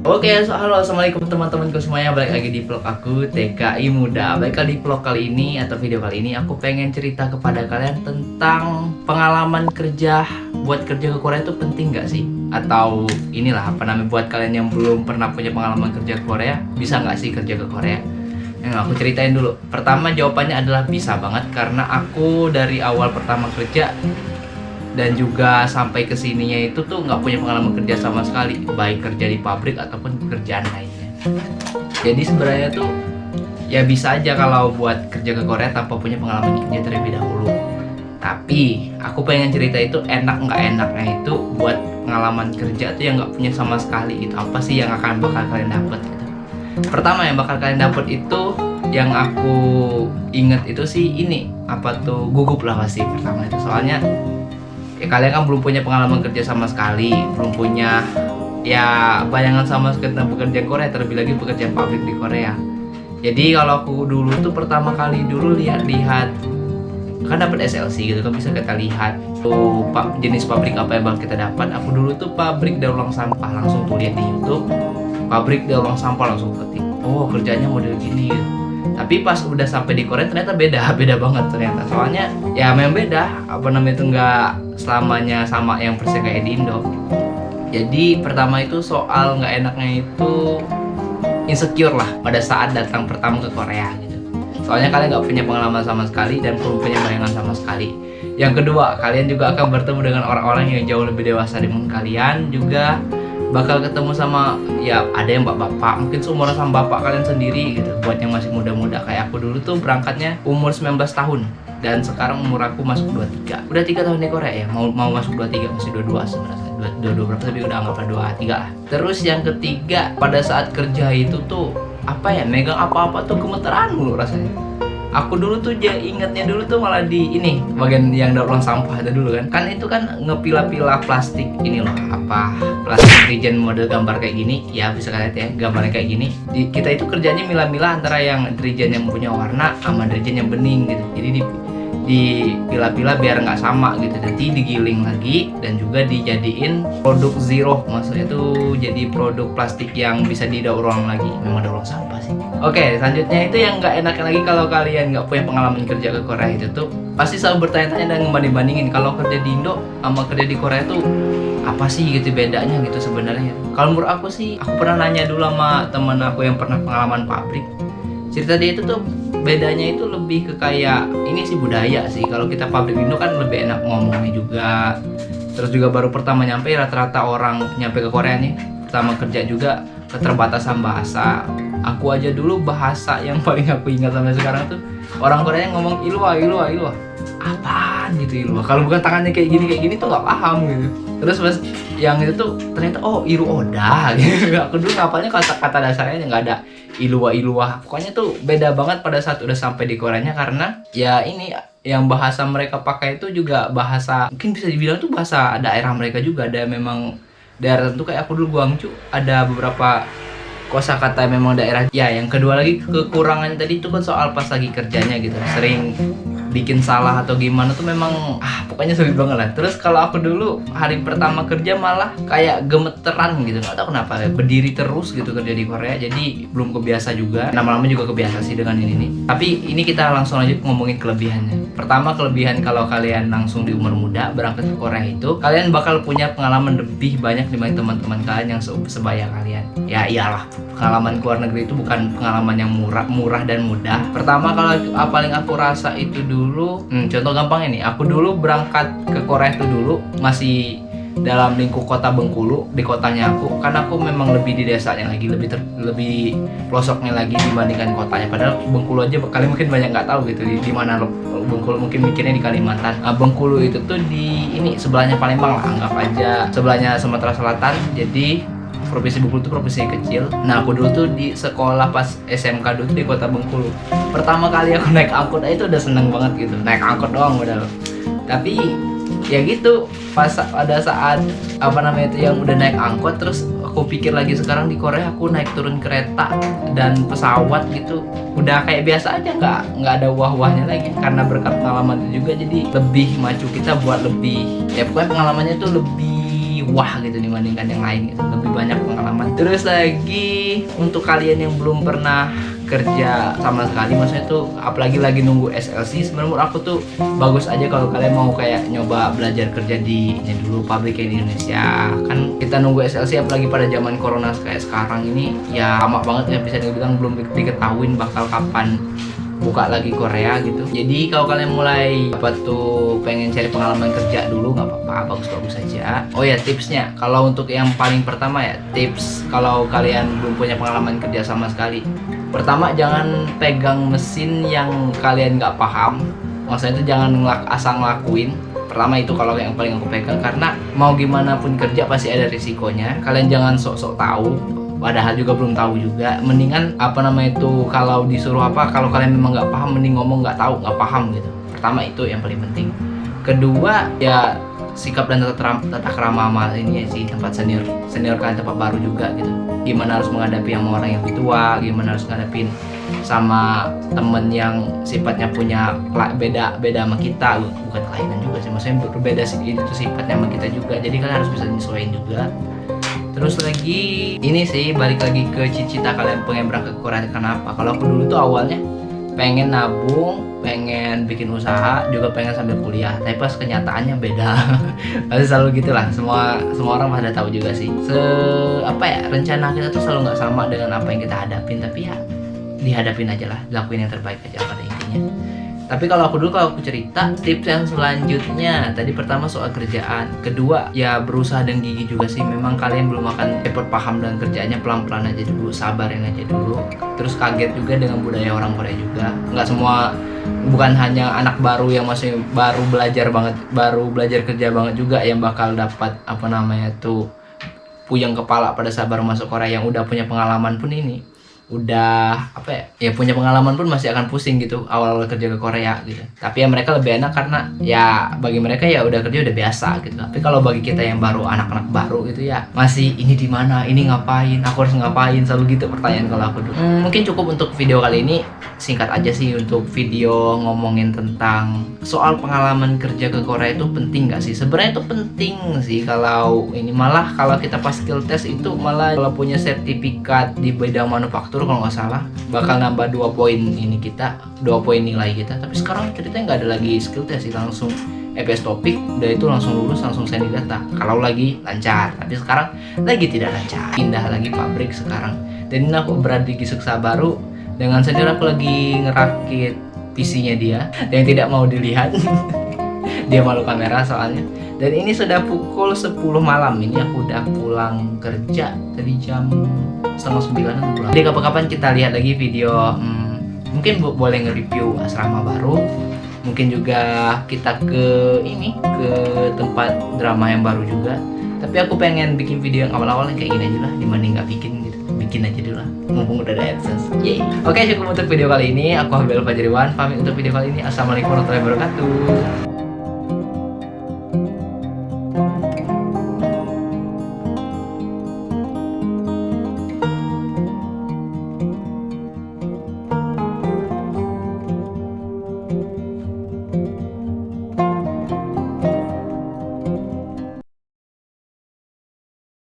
Oke, halo, assalamualaikum teman-temanku semuanya. Balik lagi di vlog aku, TKI Muda. Baiklah, di vlog kali ini atau video kali ini aku pengen cerita kepada kalian tentang pengalaman kerja. Buat kerja ke Korea itu penting gak sih? Atau inilah apa namanya, buat kalian yang belum pernah punya pengalaman kerja ke Korea, bisa gak sih kerja ke Korea? Yang aku ceritain dulu. Pertama, jawabannya adalah bisa banget, karena aku dari awal pertama kerja dan juga sampai kesininya itu tuh nggak punya pengalaman kerja sama sekali, baik kerja di pabrik ataupun pekerjaan lainnya. Jadi sebenarnya tuh ya bisa aja kalau buat kerja ke Korea tanpa punya pengalaman kerja terlebih dahulu. Tapi aku pengen cerita itu enak nggak enaknya itu buat pengalaman kerja tuh yang nggak punya sama sekali itu apa sih yang bakal kalian dapet gitu. Pertama yang bakal kalian dapet itu yang aku inget itu sih ini apa tuh, gugup lah pasti pertama itu, soalnya ya kalian kan belum punya pengalaman kerja sama sekali, belum punya ya bayangan sama sekali tentang pekerjaan Korea, terlebih lagi pekerjaan pabrik di Korea. Jadi kalau aku dulu tuh pertama kali dulu lihat kan dapat SLC gitu kan, bisa kita lihat tuh jenis pabrik apa yang bakal kita dapat. Aku dulu tuh pabrik daur ulang sampah, langsung tuh lihat di YouTube pabrik daur ulang sampah, langsung ketik oh kerjanya model gini gitu. Tapi pas udah sampai di Korea ternyata beda banget ternyata. Soalnya ya memang beda, apa namanya itu nggak selamanya sama yang persis kayak di Indo. Jadi pertama itu soal nggak enaknya itu insecure lah pada saat datang pertama ke Korea gitu. Soalnya kalian nggak punya pengalaman sama sekali dan belum punya bayangan sama sekali. Yang kedua, kalian juga akan bertemu dengan orang-orang yang jauh lebih dewasa dari kalian, juga bakal ketemu sama ya ada yang bapak-bapak mungkin seumuran sama bapak kalian sendiri gitu. Buat yang masih muda-muda kayak aku dulu tuh berangkatnya umur 19 tahun dan sekarang umur aku masuk 23. Udah 3 tahun di Korea ya, mau masuk 23, masih 22 sebenarnya. 22 berapa tapi udah anggaplah 23 lah. Terus yang ketiga, pada saat kerja itu tuh apa ya, megang apa-apa tuh gemeteran mulu rasanya. Aku dulu tuh ingetnya dulu tuh malah di ini bagian yang daur ulang sampah ada dulu kan itu kan ngepilah-pilah plastik ini loh, apa plastik dirijen model gambar kayak gini ya, bisa kalian lihat ya gambarnya kayak gini. Kita itu kerjanya milah-milah antara yang dirijen yang punya warna sama dirijen yang bening gitu. Jadi dipilah-pilah biar nggak sama gitu, nanti digiling lagi dan juga dijadiin produk zero, maksudnya tuh jadi produk plastik yang bisa didaur ulang lagi. Memang daur ulang sampah sih. Oke, selanjutnya itu yang nggak enaknya lagi kalau kalian nggak punya pengalaman kerja ke Korea itu tuh pasti selalu bertanya-tanya dan ngebanding-bandingin kalau kerja di Indo sama kerja di Korea tuh apa sih gitu bedanya gitu sebenarnya. Kalau menurut aku sih, aku pernah nanya dulu sama temen aku yang pernah pengalaman pabrik, cerita dia itu tuh bedanya itu lebih ke kayak ini sih, budaya sih. Kalau kita pabrik Indo kan lebih enak ngomongnya juga, terus juga baru pertama nyampe, rata-rata orang nyampe ke Korea nih pertama kerja juga keterbatasan bahasa. Aku aja dulu bahasa yang paling aku ingat sampai sekarang tuh orang Korea yang ngomong ilwa apaan gitu ilwa, kalau bukan tangannya kayak gini tuh nggak paham gitu. Terus pas yang itu tuh ternyata oh iru oda gitu. Aku dulu ngapalnya kata dasarnya nggak ada ilwa. Pokoknya tuh beda banget pada saat udah sampai di Koreanya, karena ya ini yang bahasa mereka pakai itu juga bahasa mungkin bisa dibilang tuh bahasa daerah mereka juga. Ada memang daerah tentu kayak aku dulu Gwangju ada beberapa kosakata yang memang daerah. Ya yang kedua lagi kekurangannya tadi itu kan soal pas lagi kerjanya gitu, sering bikin salah atau gimana tuh memang pokoknya sulit banget lah. Terus kalau aku dulu hari pertama kerja malah kayak gemeteran gitu, nggak tahu kenapa, berdiri terus gitu kerja di Korea, jadi belum kebiasa juga. Lama-lama juga kebiasa sih dengan ini. Tapi ini kita langsung aja ngomongin kelebihannya. Pertama, kelebihan kalau kalian langsung di umur muda berangkat ke Korea itu kalian bakal punya pengalaman lebih banyak dibanding teman-teman kalian yang sebaya kalian. Ya iyalah, pengalaman ke luar negeri itu bukan pengalaman yang murah dan mudah. Pertama, kalau paling aku rasa itu dulu, contoh gampangnya nih, aku dulu berangkat ke Korea itu dulu masih dalam lingkup kota Bengkulu, di kotanya aku, karena aku memang lebih di desanya lagi, lebih pelosoknya lagi dibandingkan kotanya. Padahal Bengkulu aja kalian mungkin banyak nggak tahu gitu di mana Bengkulu, mungkin mikirnya di Kalimantan. Bengkulu itu tuh di ini sebelahnya Palembang lah, anggap aja sebelahnya Sumatera Selatan. Jadi provinsi Bengkulu itu provinsi kecil. Nah aku dulu tuh di sekolah pas SMK dulu tuh di kota Bengkulu. Pertama kali aku naik angkot itu udah seneng banget gitu, naik angkot doang udah. Tapi ya gitu, pas pada saat apa namanya itu yang udah naik angkot terus aku pikir lagi sekarang di Korea aku naik turun kereta dan pesawat gitu udah kayak biasa aja, nggak ada wah-wahnya lagi karena berkat pengalaman itu juga. Jadi lebih maju kita buat lebih, ya pokoknya pengalamannya tuh lebih wah gitu dibandingkan yang lain gitu, lebih banyak pengalaman. Terus lagi untuk kalian yang belum pernah kerja sama sekali, maksudnya tuh apalagi lagi nunggu SLC, sebenarnya menurut aku tuh bagus aja kalau kalian mau kayak nyoba belajar kerja di ini dulu, pabrik di Indonesia. Kan kita nunggu SLC apalagi pada zaman corona kayak sekarang ini ya lama banget ya, bisa dibilang belum diketahuin bakal kapan buka lagi Korea gitu. Jadi kalau kalian mulai apa tuh pengen cari pengalaman kerja dulu, nggak apa-apa, bagus-bagus aja. Oh ya, tipsnya kalau untuk yang paling pertama ya, tips kalau kalian belum punya pengalaman kerja sama sekali, pertama jangan pegang mesin yang kalian nggak paham. Maksudnya itu jangan asal ngelakuin. Pertama itu kalau yang paling aku pegang, karena mau gimana pun kerja pasti ada risikonya. Kalian jangan sok-sok tahu padahal juga belum tahu juga. Mendingan apa namanya itu, kalau disuruh apa, kalau kalian memang nggak paham, mending ngomong nggak tahu, nggak paham gitu. Pertama itu yang paling penting. Kedua ya sikap dan tata krama sama ini ya sih, tempat senior kalian, tempat baru juga gitu. Gimana harus menghadapi yang orang yang lebih tua, gimana harus ngadepin sama temen yang sifatnya punya beda sama kita, bukan kelainan juga sih, maksudnya berbeda sih, itu sifatnya sama kita juga. Jadi kalian harus bisa menyesuaikan juga. Terus lagi ini sih, balik lagi ke cita-cita kalian pengen berangkat ke Korea. Kenapa? Kalau aku dulu tuh awalnya pengen nabung, pengen bikin usaha, juga pengen sambil kuliah. Tapi pas kenyataannya beda. Pasti selalu gitulah. Semua orang pada tahu juga sih. Rencana kita tuh selalu nggak sama dengan apa yang kita hadapin. Tapi ya dihadapin aja lah, lakuin yang terbaik aja pada intinya. Tapi kalau aku cerita tips yang selanjutnya, tadi pertama soal kerjaan, kedua ya berusaha dan gigi juga sih. Memang kalian belum akan cepat paham dengan kerjaannya, pelan-pelan aja dulu, sabarin aja dulu. Terus kaget juga dengan budaya orang Korea juga. Nggak semua, bukan hanya anak baru yang masih baru belajar kerja banget juga yang bakal dapat puyeng kepala pada saat baru masuk Korea. Yang udah punya pengalaman pun ini udah punya pengalaman pun masih akan pusing gitu awal-awal kerja ke Korea gitu. Tapi ya mereka lebih enak karena ya bagi mereka ya udah kerja udah biasa gitu. Tapi kalau bagi kita yang baru, anak-anak baru gitu ya, masih ini di mana, ini ngapain, aku harus ngapain, selalu gitu pertanyaan kalau aku dulu. Mungkin cukup untuk video kali ini, singkat aja sih untuk video ngomongin tentang soal pengalaman kerja ke Korea itu penting gak sih? Sebenarnya itu penting sih. Kalau ini malah kalau kita pas skill test itu malah kalau punya sertifikat di bidang manufaktur kalau nggak salah bakal nambah 2 poin nilai kita. Tapi sekarang ceritanya nggak ada lagi skill test sih, langsung EPS topik udah itu langsung lulus, langsung sendiri data kalau lagi lancar. Tapi sekarang lagi tidak lancar, pindah lagi pabrik sekarang. Dan ini aku berada di Gisuksa baru dengan senior aku lagi ngerakit PC-nya dia yang tidak mau dilihat. Dia malu kamera soalnya. Dan ini sudah pukul 10 malam. Ini aku udah pulang kerja tadi jam 8:30 pulang. Jadi kapan-kapan kita lihat lagi video, mungkin boleh nge-review asrama baru. Mungkin juga kita ke tempat drama yang baru juga. Tapi aku pengen bikin video yang awal-awal kayak gini aja lah, dibanding nggak bikin gitu. Bikin aja dulu lah, mumpung udah ada AdSense. Yeay. Oke, cukup untuk video kali ini. Aku Habibel Fajriwan, pamit untuk video kali ini. Assalamualaikum warahmatullahi wabarakatuh.